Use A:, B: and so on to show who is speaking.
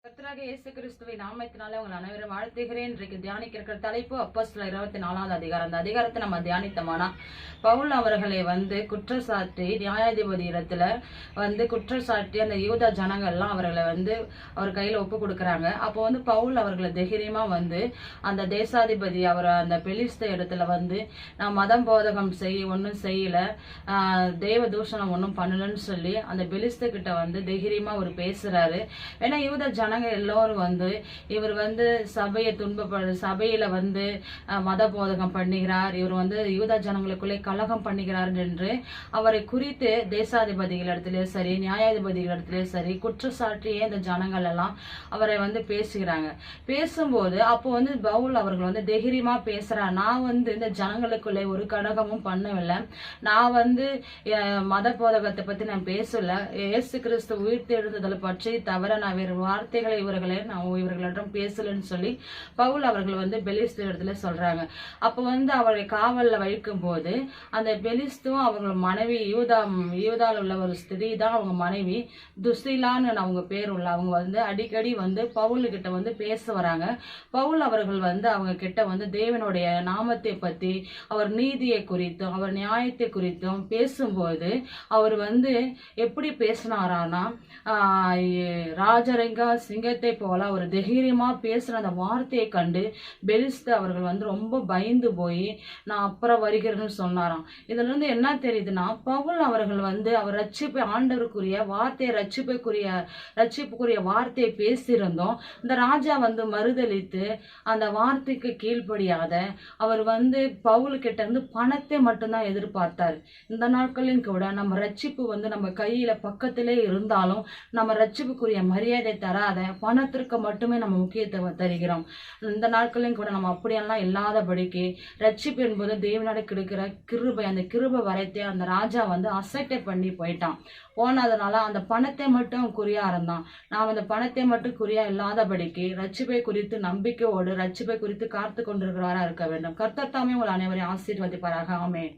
A: கர்த்தராகிய இயேசு கிறிஸ்துவின் நாமத்தினாலே உங்கள் அனைவரும் வாழ்த்துகிறேன். இன்றைக்கு தியானிக்க இருக்கிற தலைப்பு அப்போஸ்தலர் 24வது அதிகாரம். அந்த அதிகாரத்தை நம்ம தியானித்தோம்னா, பவுல் அவர்களை குற்றச்சாட்டி நியாயாதிபதி இடத்துல குற்றச்சாட்டி அந்த யூதா ஜனங்கள்லாம் அவர்களை அவர் கையில ஒப்பு கொடுக்குறாங்க. அப்போ பவுல் அவர்களை தைரியமா அந்த தேசாதிபதி அவர் அந்த பெலிஸ்த இடத்துல நான் மதம் போதகம் ஒன்றும் செய்யல, தேவ தூஷணம் ஒன்றும் பண்ணலன்னு சொல்லி அந்த பெலிஸ்த கிட்ட தைரியமா அவர் பேசுறாரு. ஏன்னா யூத ஜனங்க எல்லோரும் இவர் சபையை சபையில மத போதகம் பண்ணுகிறார், இவர் யூதா ஜனங்களுக்குள்ளே கலகம் பண்ணுகிறார் என்று அவரை குறித்து தேசாதிபதிகள் இடத்திலேயே சரி நியாயாதிபதிகள் இடத்திலேயே சரி குற்றச்சாட்டியே இந்த ஜனங்கள் எல்லாம் அவரை பேசுகிறாங்க. பேசும்போது அப்போ பவுல் அவர்கள் தைரியமா பேசுறார். நான் இந்த ஜனங்களுக்குள்ளே ஒரு கலகமும் பண்ணவில்லை, நான் மத போதகத்தை பத்தி நான் பேசல, இயேசு கிறிஸ்து உயிர்த்தெழுந்ததை பற்றி தவிர நான் வேறு வார்த்தைகளை நான் இவர்களிடம் பேசலன்னு சொல்லி பவுல் அவர்கள் பெலிஸ்து இடத்துல சொல்றாங்க. அப்போ அவரை காவல்ல வைக்கும் போது அந்த பெலிஸ்தும் அவங்க மனைவி யூதால உள்ள ஒரு ஸ்திரீ தான் அவங்க மனைவி துசிலான்னு அவங்க பேர் உள்ள அவங்க அடிக்கடி பவுல் கிட்ட பேச வராங்க. பவுல் அவர்கள் அவங்க கிட்ட தேவனுடைய நாமத்தை பத்தி அவர் நீதியை குறித்தும் அவர் நியாயத்தை குறித்தும் பேசும்போது அவர் எப்படி பேசினாரானா, ராஜரங்கா சிங்கத்தை போல ஒரு தைரியமா பேசுற அந்த வார்த்தையை கண்டு பெலிஸ்து அவர்கள் ரொம்ப பயந்து போய் நான் அப்புறம் வருகிறேன்னு சொன்னாராம். இதுல இருந்து என்ன தெரியுதுன்னா, பவுல் அவர்கள் அவர் ரட்சிப்பை ஆண்டவருக்குரிய வார்த்தையை ரட்சிப்புக்குரிய வார்த்தையை பேசியிருந்தோம். இந்த ராஜா மறுதளித்து அந்த வார்த்தைக்கு கீழ்ப்படியாத அவர் பவுல் கிட்ட இருந்து பணத்தை மட்டும்தான் எதிர்பார்த்தார். இந்த நாட்களிலும் கூட நம்ம ரட்சிப்பு நம்ம கையில பக்கத்திலே இருந்தாலும் நம்ம ரட்சிப்புக்குரிய மரியாதை தராத பணத்திற்கு மட்டுமே நம்ம முக்கியத்துவம் தருகிறோம். இந்த நாட்களையும் கூட நம்ம அப்படியெல்லாம் இல்லாதபடிக்கு ரட்சிப்பு என்பது தேவனால கிடைக்கிற கிருபை, அந்த கிருபை வரைத்தே அந்த ராஜா அசட்டை பண்ணி போனதுனால அந்த பணத்தை மட்டும் குறியா இருந்தான். நாம் அந்த பணத்தை மட்டும் குறியா இல்லாதபடிக்கு ரட்சிப்பை குறித்து நம்பிக்கையோடு ரட்சிப்பை குறித்து காத்து கொண்டிருக்கிறவரா இருக்க வேண்டும். கர்த்தர் தாமே உங்கள் அனைவரையும் ஆசீர்வதிப்பாராக. ஆமென்.